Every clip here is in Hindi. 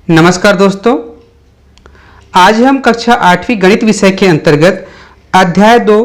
नमस्कार दोस्तों, आज हम कक्षा 8वीं गणित विषय के अंतर्गत अध्याय 2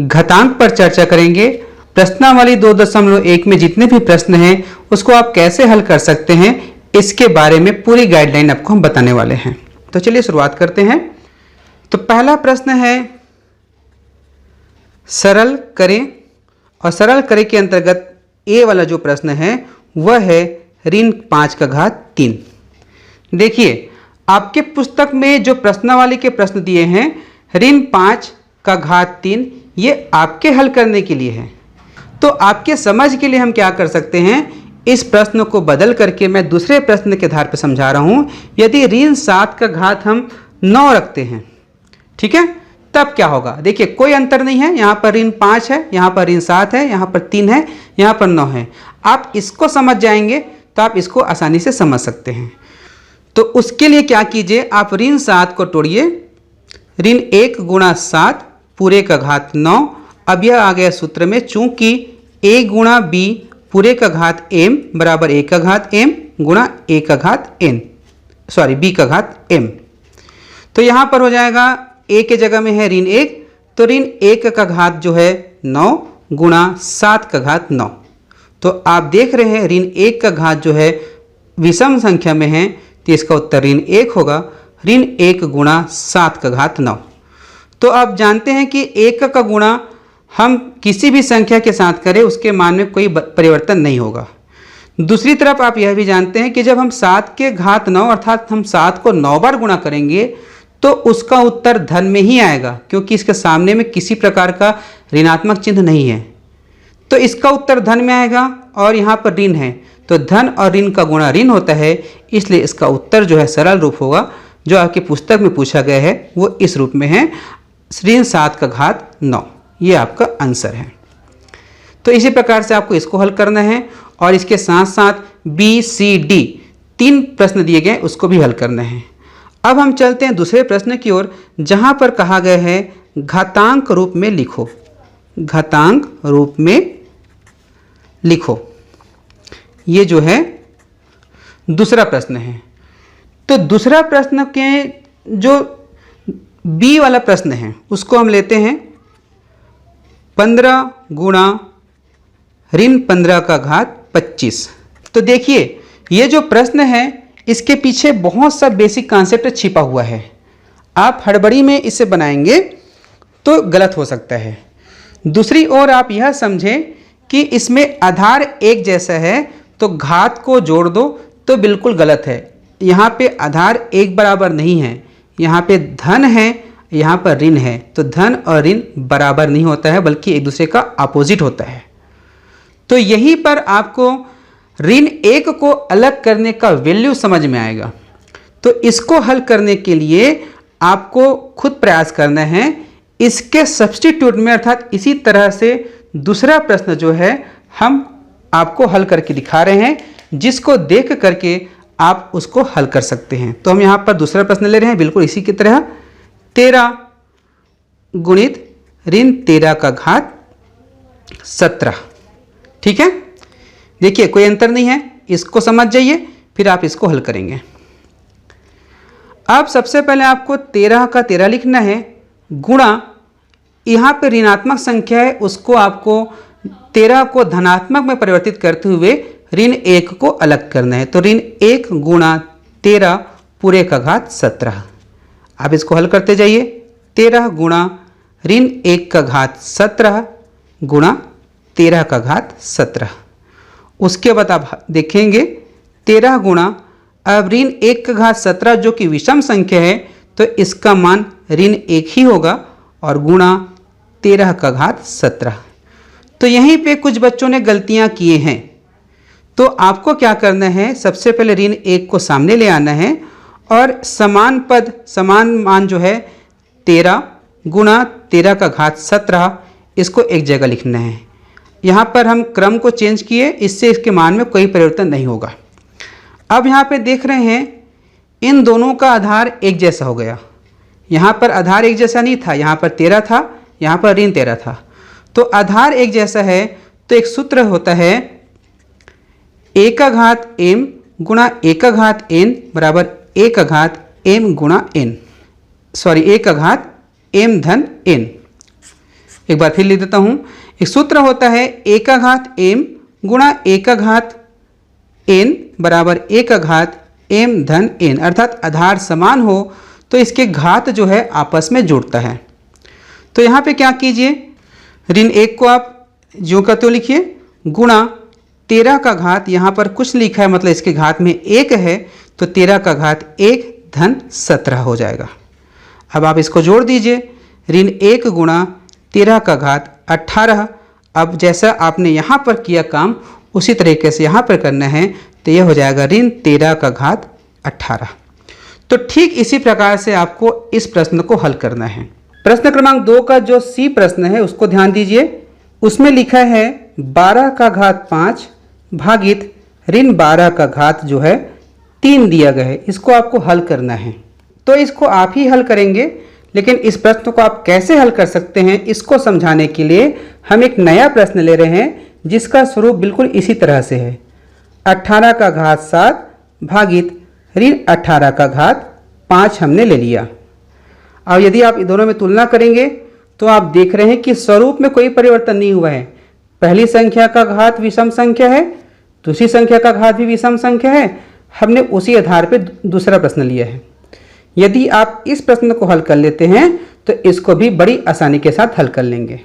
घातांक पर चर्चा करेंगे। प्रश्नावली 2.1 में जितने भी प्रश्न हैं उसको आप कैसे हल कर सकते हैं, इसके बारे में पूरी गाइडलाइन आपको हम बताने वाले हैं। तो चलिए शुरुआत करते हैं। तो पहला प्रश्न है सरल करें, और सरल करें के अंतर्गत ए वाला जो प्रश्न है वह है ऋण 5 का घात 3। देखिए, आपके पुस्तक में जो प्रश्नावली के प्रश्न दिए हैं ऋण 5 का घात 3, ये आपके हल करने के लिए है। तो आपके समझ के लिए हम क्या कर सकते हैं, इस प्रश्न को बदल करके मैं दूसरे प्रश्न के आधार पर समझा रहा हूं। यदि ऋण 7 का घात हम 9 रखते हैं, ठीक है, तब क्या होगा। देखिए, कोई अंतर नहीं है, यहाँ पर ऋण 5 है, यहाँ पर ऋण 7 है, यहाँ पर 3 है, यहाँ पर 9 है। आप इसको समझ जाएंगे तो आप इसको आसानी से समझ सकते हैं। तो उसके लिए क्या कीजिए, आप ऋण 7 को तोड़िए, ऋण 1 गुणा 7 पूरे का घात 9। अब यह आ गया सूत्र में, चूंकि a गुणा b पूरे का घात m बराबर a का घात m गुणा a का घात n, सॉरी b का घात m। तो यहाँ पर हो जाएगा a के जगह में है ऋण 1, तो ऋण 1 का घात जो है 9 गुणा 7 का घात 9। तो आप देख रहे हैं ऋण 1 का घात जो है विषम संख्या में है, तो इसका उत्तर ऋण 1 होगा, ऋण 1 गुणा 7 का घात 9। तो आप जानते हैं कि 1 का गुणा हम किसी भी संख्या के साथ करें उसके मान में कोई परिवर्तन नहीं होगा। दूसरी तरफ आप यह भी जानते हैं कि जब हम 7 के घात 9 अर्थात हम 7 को 9 बार गुणा करेंगे तो उसका उत्तर धन में ही आएगा, क्योंकि इसके सामने में किसी प्रकार का ऋणात्मक चिन्ह नहीं है। तो इसका उत्तर धन में आएगा, और यहाँ पर ऋण है तो धन और ऋण का गुणा ऋण होता है, इसलिए इसका उत्तर जो है सरल रूप होगा। जो आपकी पुस्तक में पूछा गया है वो इस रूप में है, ऋण 7 का घात 9, ये आपका आंसर है। तो इसी प्रकार से आपको इसको हल करना है, और इसके साथ साथ बी सी डी 3 प्रश्न दिए गए उसको भी हल करना है। अब हम चलते हैं दूसरे प्रश्न की ओर, जहाँ पर कहा गया है घातांक रूप में लिखो, घातांक रूप में लिखो। ये जो है दूसरा प्रश्न है। तो दूसरा प्रश्न के जो बी वाला प्रश्न है उसको हम लेते हैं 15 गुणा ऋण 15 का घात 25। तो देखिए, ये जो प्रश्न है इसके पीछे बहुत सा बेसिक कॉन्सेप्ट छिपा हुआ है। आप हड़बड़ी में इसे बनाएंगे तो गलत हो सकता है। दूसरी ओर आप यह समझें कि इसमें आधार एक जैसा है तो घात को जोड़ दो तो बिल्कुल गलत है। यहाँ पे आधार एक बराबर नहीं है, यहाँ पे धन है, यहाँ पर ऋण है, तो धन और ऋण बराबर नहीं होता है बल्कि एक दूसरे का अपोजिट होता है। तो यहीं पर आपको ऋण 1 को अलग करने का वैल्यू समझ में आएगा। तो इसको हल करने के लिए आपको खुद प्रयास करना है। इसके सब्स्टिट्यूट में, अर्थात इसी तरह से दूसरा प्रश्न जो है हम आपको हल करके दिखा रहे हैं, जिसको देख करके आप उसको हल कर सकते हैं। तो हम यहाँ पर दूसरा प्रश्न ले रहे हैं बिल्कुल इसी की तरह, 13 गुणित ऋण 13 का घात 17। ठीक है, देखिए कोई अंतर नहीं है, इसको समझ जाइए फिर आप इसको हल करेंगे। अब सबसे पहले आपको 13 का 13 लिखना है, गुणा यहाँ पे ऋणात्मक संख्या है उसको आपको 13 को धनात्मक में परिवर्तित करते हुए ऋण 1 को अलग करना है। तो ऋण 1 गुणा 13 पूरे का घात 17। आप इसको हल करते जाइए, 13 गुणा ऋण 1 का घात 17 गुणा 13 का घात 17। उसके बाद आप देखेंगे 13 गुणा, अब ऋण 1 का घात 17 जो कि विषम संख्या है तो इसका मान ऋण 1 ही होगा, और गुणा 13 का घात 17। तो यहीं पे कुछ बच्चों ने गलतियां किए हैं। तो आपको क्या करना है, सबसे पहले ऋण 1 को सामने ले आना है, और समान पद समान मान जो है 13 गुणा 13 का घात 17 इसको एक जगह लिखना है। यहाँ पर हम क्रम को चेंज किए, इससे इसके मान में कोई परिवर्तन नहीं होगा। अब यहाँ पे देख रहे हैं इन दोनों का आधार एक जैसा हो गया। यहाँ पर आधार एक जैसा नहीं था, यहाँ पर 13 था, यहाँ पर ऋण 13 था। तो आधार एक जैसा है तो एक सूत्र होता है a का घात m गुणा a का घात n बराबर a का घात m गुणा n, सॉरी a का घात m धन n। एक बार फिर लिख देता हूँ। एक सूत्र होता है a का घात m गुणा a का घात n बराबर a का घात m धन n, अर्थात आधार समान हो तो इसके घात जो है आपस में जुड़ता है। तो यहाँ पे क्या कीजिए, ऋण 1 को आप ज्यों का त्यों लिखिए, गुणा 13 का घात, यहाँ पर कुछ लिखा है मतलब इसके घात में 1 है, तो 13 का घात 1 धन 17 हो जाएगा। अब आप इसको जोड़ दीजिए, ऋण 1 गुणा 13 का घात 18। अब जैसा आपने यहाँ पर किया काम उसी तरीके से यहाँ पर करना है, तो यह हो जाएगा ऋण 13 का घात 18। तो ठीक इसी प्रकार से आपको इस प्रश्न को हल करना है। प्रश्न क्रमांक 2 का जो सी प्रश्न है उसको ध्यान दीजिए। उसमें लिखा है 12 का घात 5 भागित ऋण 12 का घात जो है 3 दिया गया है। इसको आपको हल करना है, तो इसको आप ही हल करेंगे, लेकिन इस प्रश्न को आप कैसे हल कर सकते हैं इसको समझाने के लिए हम एक नया प्रश्न ले रहे हैं जिसका स्वरूप बिल्कुल इसी तरह से है। 18 का घात 7 भागित ऋण 18 का घात 5 हमने ले लिया। अब यदि आप दोनों में तुलना करेंगे तो आप देख रहे हैं कि स्वरूप में कोई परिवर्तन नहीं हुआ है। पहली संख्या का घात विषम संख्या है, दूसरी संख्या का घात भी विषम संख्या है। हमने उसी आधार पर दूसरा प्रश्न लिया है। यदि आप इस प्रश्न को हल कर लेते हैं तो इसको भी बड़ी आसानी के साथ हल कर लेंगे।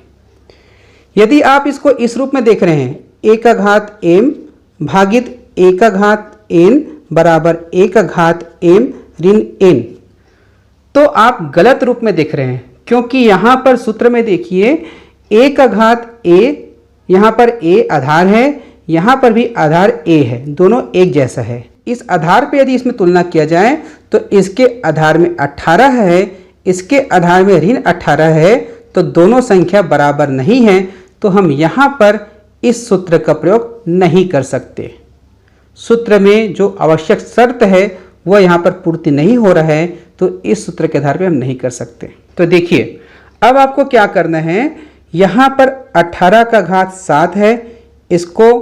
यदि आप इसको इस रूप में देख रहे हैं, a का घात m भागित a का घात n बराबर a का घात m ऋण n, तो आप गलत रूप में देख रहे हैं, क्योंकि यहाँ पर सूत्र में देखिए a का घात a, यहाँ पर a आधार है, यहाँ पर भी आधार a है, दोनों एक जैसा है। इस आधार पे यदि इसमें तुलना किया जाए तो इसके आधार में 18 है, इसके आधार में ऋण 18 है, तो दोनों संख्या बराबर नहीं है, तो हम यहाँ पर इस सूत्र का प्रयोग नहीं कर सकते। सूत्र में जो आवश्यक शर्त है वह यहाँ पर पूर्ति नहीं हो रहा है, तो इस सूत्र के आधार पर हम नहीं कर सकते। तो देखिए अब आपको क्या करना है, यहाँ पर 18 का घात 7 है, इसको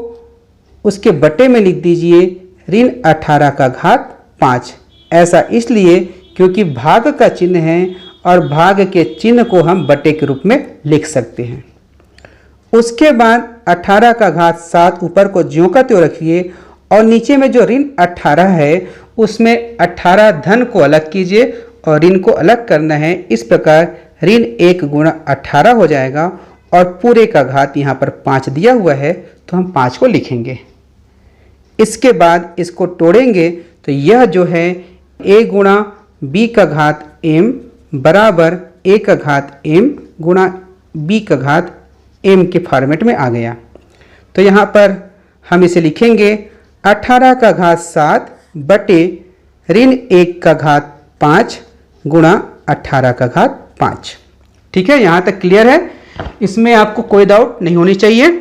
उसके बटे में लिख दीजिए ऋण 18 का घात 5। ऐसा इसलिए क्योंकि भाग का चिन्ह है और भाग के चिन्ह को हम बटे के रूप में लिख सकते हैं। उसके बाद 18 का घात 7 ऊपर को ज्यों का त्यों रखिए और नीचे में जो ऋण 18 है उसमें 18 धन को अलग कीजिए और ऋण को अलग करना है। इस प्रकार ऋण 1 गुणा 18 हो जाएगा और पूरे का घात यहाँ पर 5 दिया हुआ है, तो हम 5 को लिखेंगे। इसके बाद इसको तोड़ेंगे तो यह जो है a गुणा b का घात m बराबर a का घात m गुणा b का घात m के फॉर्मेट में आ गया। तो यहाँ पर हम इसे लिखेंगे 18 का घात 7 बटे ऋण 1 का घात 5 गुणा 18 का घात 5। ठीक है, यहाँ तक क्लियर है, इसमें आपको कोई डाउट नहीं होनी चाहिए।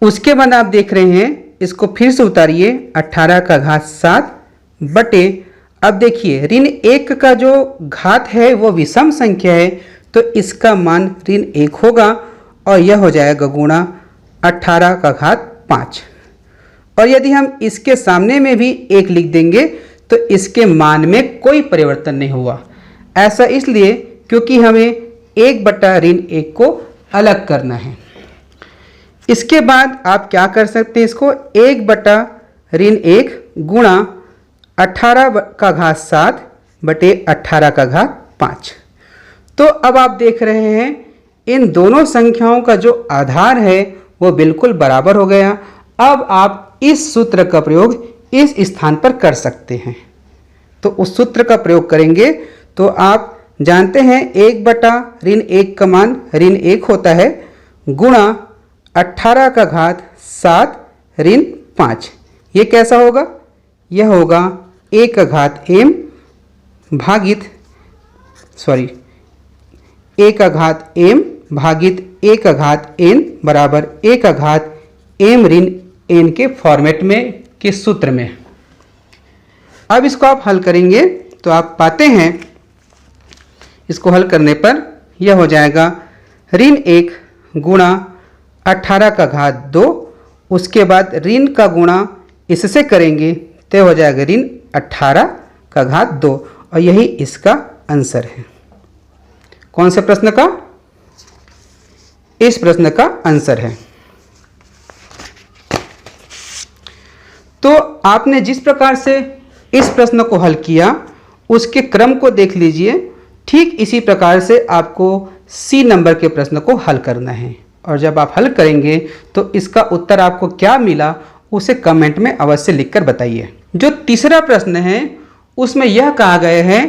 उसके बाद आप देख रहे हैं, इसको फिर से उतारिए, 18 का घात 7 बटे, अब देखिए ऋण 1 का जो घात है वो विषम संख्या है, तो इसका मान ऋण 1 होगा और यह हो जाएगा गुणा 18 का घात 5। और यदि हम इसके सामने में भी 1 लिख देंगे तो इसके मान में कोई परिवर्तन नहीं हुआ। ऐसा इसलिए क्योंकि हमें 1 बटा ऋण 1 को अलग करना है। इसके बाद आप क्या कर सकते हैं, इसको 1 बटा ऋण 1 गुणा 18 का घात 7 बटे 18 का घात 5। तो अब आप देख रहे हैं इन दोनों संख्याओं का जो आधार है वो बिल्कुल बराबर हो गया। अब आप इस सूत्र का प्रयोग इस स्थान पर कर सकते हैं। तो उस सूत्र का प्रयोग करेंगे तो आप जानते हैं 1 बटा ऋण 1 का मान ऋण 1 होता है गुणा 18 का घात 7 ऋण 5। ये कैसा होगा, यह होगा a का घात m भागित a का घात m भागित a का घात n बराबर a का घात m ऋण n के फॉर्मेट में के सूत्र में। अब इसको आप हल करेंगे तो आप पाते हैं, इसको हल करने पर यह हो जाएगा ऋण 1 गुणा 18 का घात 2, उसके बाद ऋण का गुणा इससे करेंगे तो हो जाएगा ऋण 18 का घात 2 और यही इसका आंसर है। कौन से प्रश्न का? इस प्रश्न का आंसर है। तो आपने जिस प्रकार से इस प्रश्न को हल किया उसके क्रम को देख लीजिए। ठीक इसी प्रकार से आपको सी नंबर के प्रश्न को हल करना है और जब आप हल करेंगे तो इसका उत्तर आपको क्या मिला उसे कमेंट में अवश्य लिखकर बताइए। जो तीसरा प्रश्न है उसमें यह कहा गया है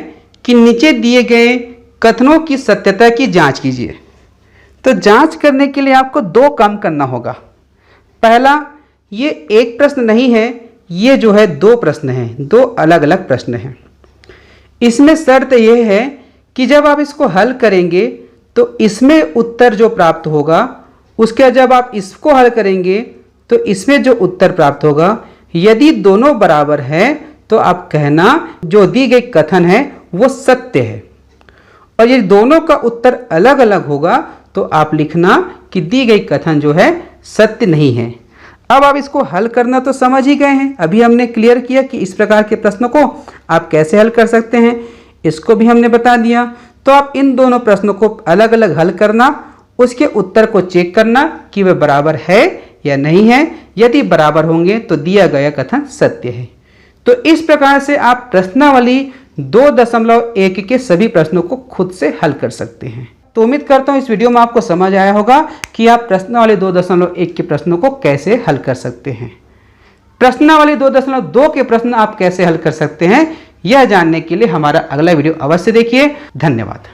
कि नीचे दिए गए कथनों की सत्यता की जांच कीजिए। तो जांच करने के लिए आपको दो काम करना होगा। पहला, ये एक प्रश्न नहीं है, ये जो है दो प्रश्न हैं, दो अलग अलग प्रश्न हैं। इसमें शर्त यह है कि जब आप इसको हल करेंगे तो इसमें उत्तर जो प्राप्त होगा उसके जब आप इसको हल करेंगे तो इसमें जो उत्तर प्राप्त होगा यदि दोनों बराबर हैं तो आप कहना जो दी गई कथन है वो सत्य है, और यदि दोनों का उत्तर अलग अलग होगा तो आप लिखना कि दी गई कथन जो है सत्य नहीं है। अब आप इसको हल करना तो समझ ही गए हैं। अभी हमने क्लियर किया कि इस प्रकार के प्रश्नों को आप कैसे हल कर सकते हैं, इसको भी हमने बता दिया। तो आप इन दोनों प्रश्नों को अलग अलग हल करना, उसके उत्तर को चेक करना कि वे बराबर है या नहीं है। यदि बराबर होंगे तो दिया गया कथन सत्य है। तो इस प्रकार से आप प्रश्नावली 2.1 के सभी प्रश्नों को खुद से हल कर सकते हैं। तो उम्मीद करता हूँ इस वीडियो में आपको समझ आया होगा कि आप प्रश्नावली 2.1 के प्रश्नों को कैसे हल कर सकते हैं। प्रश्नावली 2.2 के प्रश्न आप कैसे हल कर सकते हैं, यह जानने के लिए हमारा अगला वीडियो अवश्य देखिए। धन्यवाद।